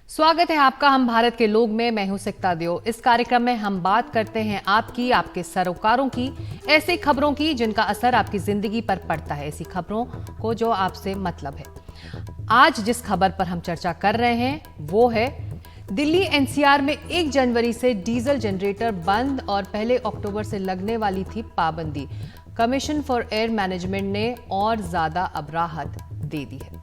स्वागत है आपका हम भारत के लोग में। मैं हूं सिकता देओ। इस कार्यक्रम में हम बात करते हैं आपकी, आपके सरोकारों की, ऐसी खबरों की जिनका असर आपकी जिंदगी पर पड़ता है, ऐसी खबरों को जो आपसे मतलब है। आज जिस खबर पर हम चर्चा कर रहे हैं वो है दिल्ली एनसीआर में 1 जनवरी से डीजल जनरेटर बंद और पहले अक्टूबर से लगने वाली थी पाबंदी। कमीशन फॉर एयर मैनेजमेंट ने और ज्यादा अब राहत दे दी है।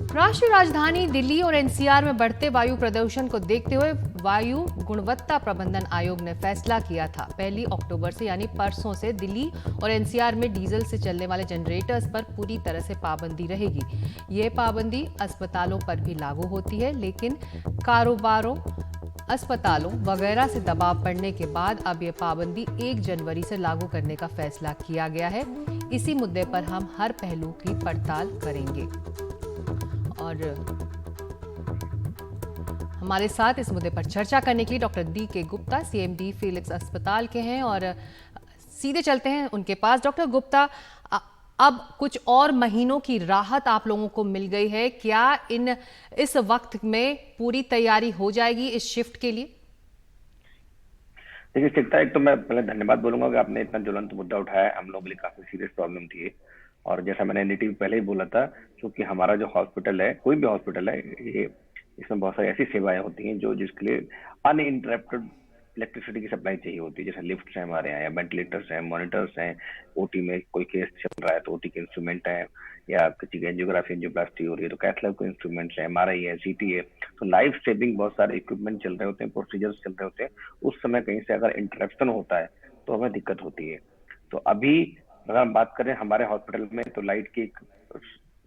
राष्ट्रीय राजधानी दिल्ली और एनसीआर में बढ़ते वायु प्रदूषण को देखते हुए वायु गुणवत्ता प्रबंधन आयोग ने फैसला किया था 1 अक्टूबर से यानी परसों से दिल्ली और एनसीआर में डीजल से चलने वाले जनरेटर्स पर पूरी तरह से पाबंदी रहेगी। ये पाबंदी अस्पतालों पर भी लागू होती है, लेकिन कारोबारों, अस्पतालों वगैरह से दबाव पड़ने के बाद अब ये पाबंदी 1 जनवरी से लागू करने का फैसला किया गया है। इसी मुद्दे पर हम हर पहलू की पड़ताल करेंगे और हमारे साथ इस मुद्दे पर चर्चा करने के लिए doctor D K. Gupta CMD Philips अस्पताल के हैं और सीधे चलते हैं उनके पास। डॉक्टर गुप्ता, अब कुछ और महीनों की राहत आप लोगों को मिल गई है, क्या इस वक्त में पूरी तैयारी हो जाएगी इस शिफ्ट के लिए? देखिए शिक्षा, एक तो मैं पहले धन्यवाद बोलूंगा कि आपने इतना ज्वलंत मुद्दा उठाया। हम लोगों के लिए काफी सीरियस प्रॉब्लम थी ये। और जैसा मैंने एनडीटीवी पहले ही बोला था, क्योंकि हमारा जो हॉस्पिटल है, कोई भी हॉस्पिटल है, ये इसमें बहुत सारी ऐसी सेवाएं होती हैं जो जिसके लिए अनइंटरप्टेड इलेक्ट्रिसिटी की सप्लाई चाहिए होती है। जैसे लिफ्ट है हमारे यहाँ, या वेंटिलेटर्स हैं, मॉनिटर्स हैं, ओटी में कोई केस चल रहा है तो ओटी के इंस्ट्रूमेंट है, या किसी की एंजियोग्राफी एंजियोप्लास्टी हो रही है तो कैथ लैब के इंस्ट्रूमेंट्स है, एमआरआई है, सीटी है। तो लाइफ सेविंग बहुत सारे इक्विपमेंट चल रहे होते हैं, प्रोसीजर्स चल रहे होते हैं। उस समय कहीं से अगर इंटरप्शन होता है तो हमें दिक्कत होती है। तो अभी अगर हम बात करें हमारे हॉस्पिटल में, तो लाइट की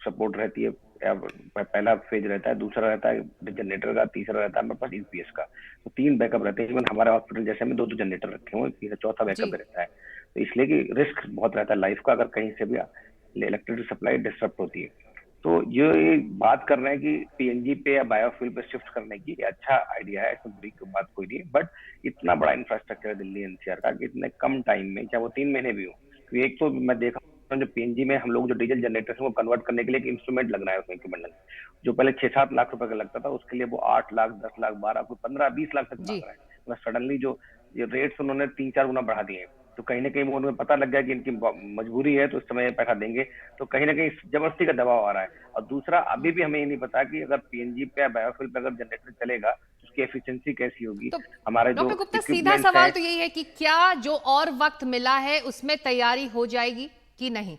सपोर्ट रहती है। पहला फेज रहता है, दूसरा रहता है जनरेटर का, तीसरा रहता है हमारे पास यूपीएस का। तो 3 बैकअप रहते हैं। इवन हमारे हॉस्पिटल जैसे में 2 जनरेटर रखे हुए, तीसरा चौथा बैकअप रहता है। तो इसलिए कि रिस्क बहुत रहता है लाइफ का, अगर कहीं से भी इलेक्ट्रिसिटी सप्लाई डिस्टर्ब होती है। तो ये बात कर रहे हैं कि पीएनजी पे या बायोफ्यूल पे शिफ्ट करने की, अच्छा आइडिया है, इसमें बुरी बात कोई नहीं है। बट इतना बड़ा इंफ्रास्ट्रक्चर है दिल्ली एनसीआर का कि इतने कम टाइम में, चाहे वो 3 महीने भी हो, तो एक तो मैं देखा जो पीएनजी में हम लोग जो डीजल जनरेटर है वो कन्वर्ट करने के लिए एक इंस्ट्रूमेंट लगना है, उसमें इक्विपमेंट लगना है, जो पहले 6-7 लाख रुपए का लगता था, उसके लिए वो 8 लाख, 10 लाख, 12, कोई 15-20 लाख तक मांग रहा है। तो सडनली जो ये रेट्स उन्होंने 3-4 गुना बढ़ा दिए हैं, तो कहीं ना कहीं उन्हें पता लग गया कि इनकी मजबूरी है, तो इस समय पैसा देंगे। तो कहीं ना कहीं जबरदस्ती का दबाव आ रहा है। और दूसरा, अभी भी हमें ये नहीं पता कि अगर पीएनजी पे या बायोफ्यूल पे अगर जनरेटर चलेगा तो उसकी एफिशिएंसी कैसी होगी। तो हमारे जो डॉक्टर गुप्ता, सीधा इक्विपमेंट्स सवाल हैं, तो यही है कि क्या जो और वक्त मिला है उसमें तैयारी हो जाएगी कि नहीं?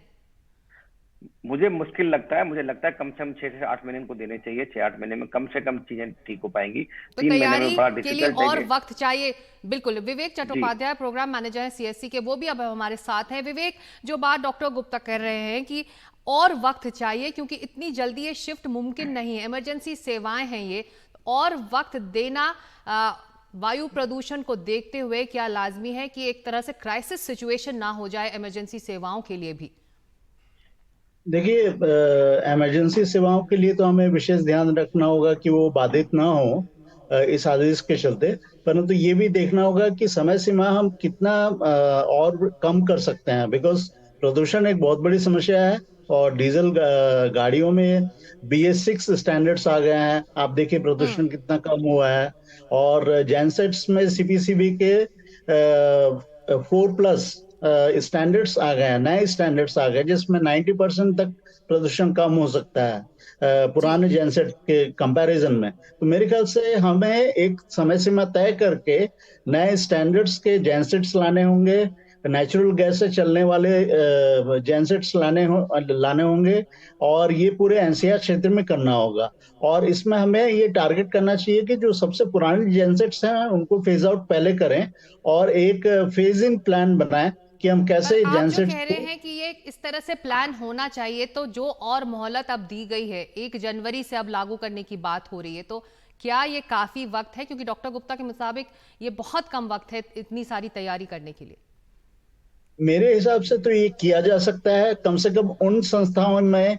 मुझे मुश्किल लगता है। मुझे लगता है कम से कम 6 से 8 महीने इनको देने चाहिए। 6-8 महीने में कम से कम चीजें ठीक हो पाएंगी। तो 3 महीने में तैयारी बड़ा के लिए डिफिकल्ट है और कि वक्त चाहिए। बिल्कुल। विवेक जी। चट्टोपाध्याय प्रोग्राम मैनेजर हैं सीएससी के, वो भी अब हमारे साथ हैं। विवेक, जो बात डॉक्टर गुप्ता कर रहे हैं कि और वक्त चाहिए क्योंकि इतनी जल्दी ये शिफ्ट मुमकिन नहीं है, इमरजेंसी सेवाएं हैं ये, और वक्त देना वायु प्रदूषण को देखते हुए क्या लाजमी है कि एक तरह से क्राइसिस सिचुएशन ना हो जाए इमरजेंसी सेवाओं के लिए भी? देखिए, इमरजेंसी सेवाओं के लिए तो हमें विशेष ध्यान रखना होगा कि वो बाधित ना हो इस आदेश के चलते। परंतु ये भी देखना होगा कि समय सीमा हम कितना और कम कर सकते हैं, बिकॉज प्रदूषण एक बहुत बड़ी समस्या है। और डीजल गाड़ियों में BS6 स्टैंडर्ड्स आ गए हैं। आप देखिए प्रदूषण कितना कम हुआ है। और जेनसेट्स में CPCB के 4+ स्टैंडर्ड्स आ गए हैं, नए स्टैंडर्ड्स आ गए जिसमें 90% तक प्रदूषण कम हो सकता है जी। पुराने जेनसेट के कंपैरिजन में। तो मेरे ख्याल से हमें एक समय सीमा तय करके नए स्टैंडर्ड्स के जेनसेट्स लाने होंगे, नेचुरल गैस से चलने वाले जेनसेट्स लाने होंगे। और ये पूरे एनसीआर क्षेत्र में करना होगा। और इसमें हमें ये टारगेट करना चाहिए कि जो सबसे पुराने जेनसेट्स हैं उनको फेज आउट पहले करें, और एक फेज इन प्लान बनाएं कि हम पर कैसे आप जो जेनसेट्स कह रहे को। हैं कि ये इस तरह से प्लान होना चाहिए, तो जो और मोहलत अब दी गई है 1 जनवरी से अब लागू करने की बात हो रही है, तो क्या ये काफी वक्त है? क्योंकि डॉक्टर गुप्ता के मुताबिक ये बहुत कम वक्त है इतनी सारी तैयारी करने के लिए। मेरे हिसाब से तो ये किया जा सकता है कम से कम उन संस्थाओं में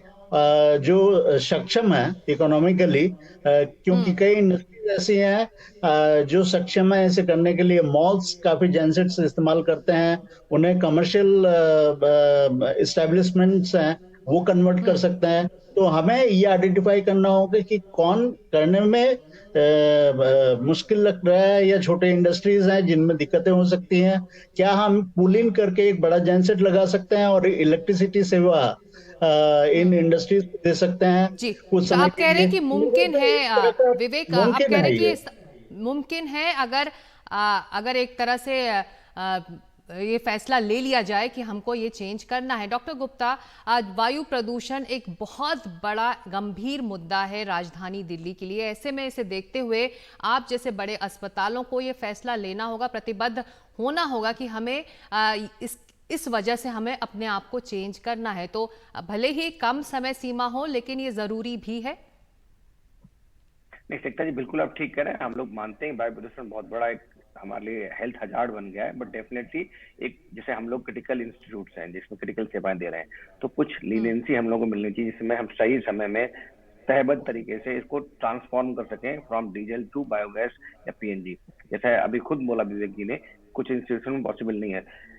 जो सक्षम है इकोनॉमिकली, क्योंकि कई इंडस्ट्रीज ऐसी हैं जो सक्षम है इसे करने के लिए। मॉल्स काफी जेनसेट्स इस्तेमाल करते हैं, उन्हें कमर्शियल इस्टेब्लिशमेंट्स हैं वो कन्वर्ट कर सकते हैं। तो हमें ये आइडेंटिफाई करना होगा कि कौन करने में मुश्किल लग रहा है, या छोटे इंडस्ट्रीज हैं जिनमें दिक्कतें हो सकती हैं। क्या हम पूल इन करके एक बड़ा जनसेट लगा सकते हैं और इलेक्ट्रिसिटी सेवा इन इंडस्ट्रीज को दे सकते हैं जी। कुछ तो समय आप के कह रहे लिए। हैं कि मुझे मुमकिन लगता है है इस तरह का विवेक, आप मुमकिन कह रहे है हैं कि ये। मुमकिन है अगर अगर एक तरह से ये फैसला ले लिया जाए कि हमको ये चेंज करना है। डॉक्टर गुप्ता, आज वायु प्रदूषण एक बहुत बड़ा गंभीर मुद्दा है राजधानी दिल्ली के लिए। ऐसे में इसे देखते हुए आप जैसे बड़े अस्पतालों को ये फैसला लेना होगा, प्रतिबद्ध होना होगा कि हमें इस वजह से हमें अपने आप को चेंज करना है। तो भले ही कम समय सीमा हो, लेकिन ये जरूरी भी है। नहीं श्वेता जी, बिल्कुल आप ठीक कह रहे हैं। हम लोग मानते हैं वायु प्रदूषण बहुत बड़ा एक हमारे लिए हेल्थ हजार्ड बन गया है, बट डेफिनेटली एक जैसे हम लोग क्रिटिकल इंस्टीट्यूट्स हैं जिसमें क्रिटिकल सेवाएं दे रहे हैं, तो कुछ लीनियंसी हम लोग को मिलनी चाहिए जिसमें हम सही समय में तहबद्ध तरीके से इसको ट्रांसफॉर्म कर सकें फ्रॉम डीजल टू बायोगैस या पीएनजी। जैसे अभी खुद बोला विवेक जी ने, कुछ इंस्टीट्यूशन में पॉसिबल नहीं है।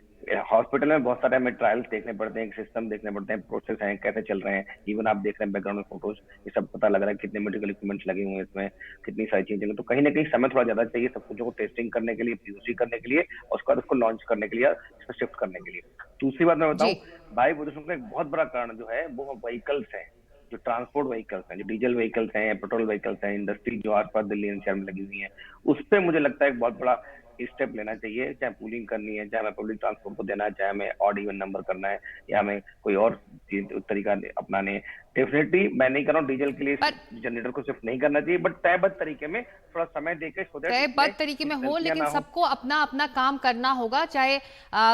हॉस्पिटल में बहुत सारे हमें ट्रायल्स देखने पड़ते हैं, सिस्टम देखने पड़ते हैं, प्रोसेस हैं कैसे चल रहे हैं। इवन आप देख रहे हैं बैकग्राउंड में फोटोज, ये सब पता लग रहा है कितने मेडिकल इक्विपमेंट्स लगे हुए हैं इसमें, कितनी सारी चीजें। तो कहीं ना कहीं समय थोड़ा ज्यादा चाहिए सब कुछ को टेस्टिंग करने के लिए, पीओसी करने के लिए, और उसके बाद उसको लॉन्च करने के लिए, इसको शिफ्ट करने के लिए। दूसरी बात मैं बताऊं, वायु प्रदूषण का एक बहुत बड़ा कारण जो है वो व्हीकल्स है, जो ट्रांसपोर्ट व्हीकल्स हैं, जो डीजल व्हीकल्स हैं, पेट्रोल व्हीकल्स हैं, इंडस्ट्री जो आसपास दिल्ली एनसीआर में लगी हुई है, उस पर मुझे लगता है एक बहुत बड़ा स्टेप लेना चाहिए। चाहे पूलिंग करनी है, चाहे हमें पब्लिक ट्रांसपोर्ट को देना है, चाहे हमें ऑड इवन नंबर करना है, या हमें कोई और तरीका अपनाने। डेफिनेटली मैं नहीं कर रहा हूँ डीजल के लिए जनरेटर को शिफ्ट नहीं करना चाहिए, बट तयबद्ध तरीके में थोड़ा समय देकर तयबद्ध तरीके में हो, लेकिन सबको अपना अपना काम करना होगा। चाहे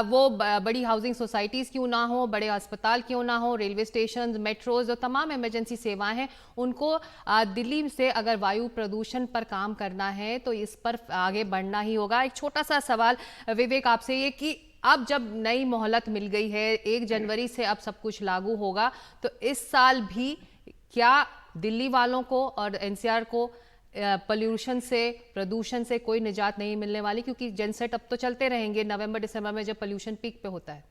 वो बड़ी हाउसिंग सोसाइटीज क्यों ना हो, बड़े अस्पताल क्यों ना हो, रेलवे स्टेशन, मेट्रोज और तमाम इमरजेंसी सेवाएं हैं, उनको दिल्ली से अगर वायु प्रदूषण पर काम करना है तो इस पर आगे बढ़ना ही होगा। एक छोटा सा सवाल विवेक आपसे, ये कि अब जब नई मोहलत मिल गई है, 1 जनवरी से अब सब कुछ लागू होगा, तो इस साल भी क्या दिल्ली वालों को और एनसीआर को पोल्यूशन से, प्रदूषण से कोई निजात नहीं मिलने वाली? क्योंकि जनसेट अब तो चलते रहेंगे नवंबर दिसंबर में जब पोल्यूशन पीक पे होता है।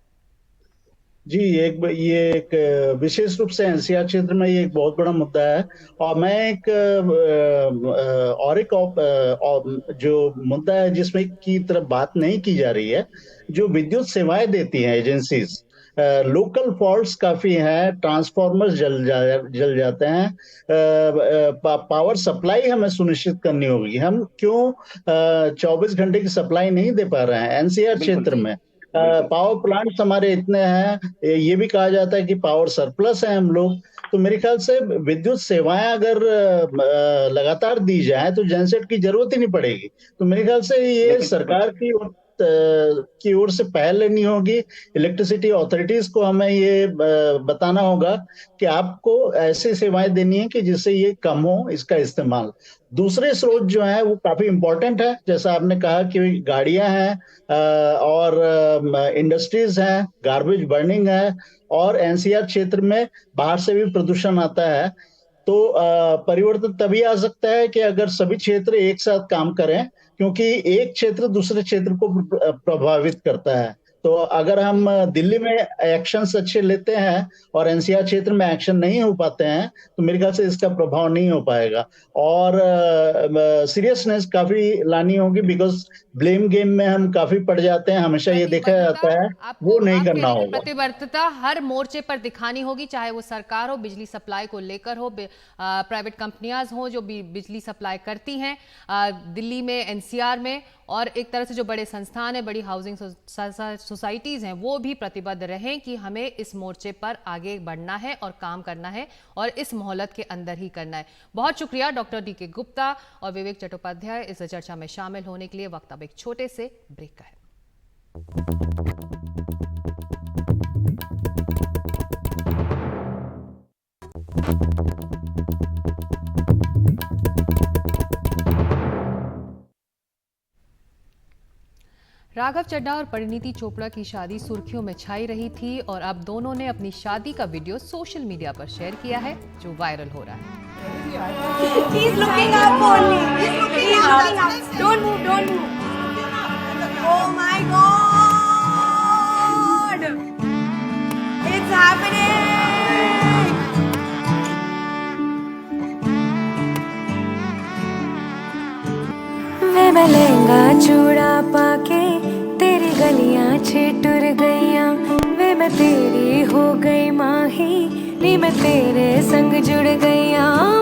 जी, ये एक विशेष रूप से एनसीआर क्षेत्र में ये एक बहुत बड़ा मुद्दा है। और मैं एक और एक जो मुद्दा है जिसमें की तरफ बात नहीं की जा रही है, जो विद्युत सेवाएं देती हैं एजेंसीज, लोकल फॉल्ट्स काफी हैं, ट्रांसफार्मर्स जल जाते हैं। पावर सप्लाई हमें सुनिश्चित करनी होगी। हम क्यों 24 घंटे की सप्लाई नहीं दे पा रहे हैं एनसीआर क्षेत्र में? पावर प्लांट्स हमारे इतने हैं, ये भी कहा जाता है कि पावर सरप्लस है हम लोग। तो मेरे ख्याल से विद्युत सेवाएं अगर लगातार दी जाए तो जनसेट की जरूरत ही नहीं पड़ेगी। तो मेरे ख्याल से ये सरकार की ओर से पहल लेनी होगी। इलेक्ट्रिसिटी अथॉरिटीज को हमें ये बताना होगा कि आपको ऐसी सेवाएं देनी है कि जिससे ये कम हो इसका इस्तेमाल। दूसरे स्रोत जो है वो काफी इंपॉर्टेंट है, जैसा आपने कहा कि गाड़ियां हैं और इंडस्ट्रीज हैं, गार्बेज बर्निंग है, और एनसीआर क्षेत्र में बाहर से भी प्रदूषण आता है। तो परिवर्तन तभी आ सकता है कि अगर सभी क्षेत्र एक साथ काम करें, क्योंकि एक क्षेत्र दूसरे क्षेत्र को प्रभावित करता है। तो अगर हम दिल्ली में एक्शंस अच्छे लेते हैं और एनसीआर क्षेत्र में एक्शन नहीं हो पाते हैं, तो मेरे ख्याल से इसका प्रभाव नहीं हो पाएगा। और सीरियसनेस काफी लानी होगी, बिकॉज ब्लेम गेम में हम काफी पड़ जाते हैं, हमेशा ये देखा जाता है, वो नहीं करना होगा। प्रतिबद्धता हर मोर्चे पर दिखानी होगी, चाहे वो सरकार हो, बिजली सप्लाई को लेकर हो, प्राइवेट कंपनियां हो जो बिजली सप्लाई करती हैं दिल्ली में, एनसीआर में, और एक तरह से जो बड़े संस्थान है, बड़ी हाउसिंग सोसाइटीज हैं, वो भी प्रतिबद्ध रहें कि हमें इस मोर्चे पर आगे बढ़ना है और काम करना है, और इस मोहलत के अंदर ही करना है। बहुत शुक्रिया डॉक्टर डीके गुप्ता और विवेक चट्टोपाध्याय इस चर्चा में शामिल होने के लिए। वक्त अब एक छोटे से ब्रेक का है। राघव चड्ढा और परिणीति चोपड़ा की शादी सुर्खियों में छाई रही थी, और अब दोनों ने अपनी शादी का वीडियो सोशल मीडिया पर शेयर किया है, जो वायरल हो रहा है। He's looking up only. He's looking up. Don't move. Don't move. Oh my God! It's happening. मैं लहंगा चूड़ा पाके तेरी गलियां छिटुर गईयां वे मैं तेरी हो गई माही नी मैं तेरे संग जुड़ गईयां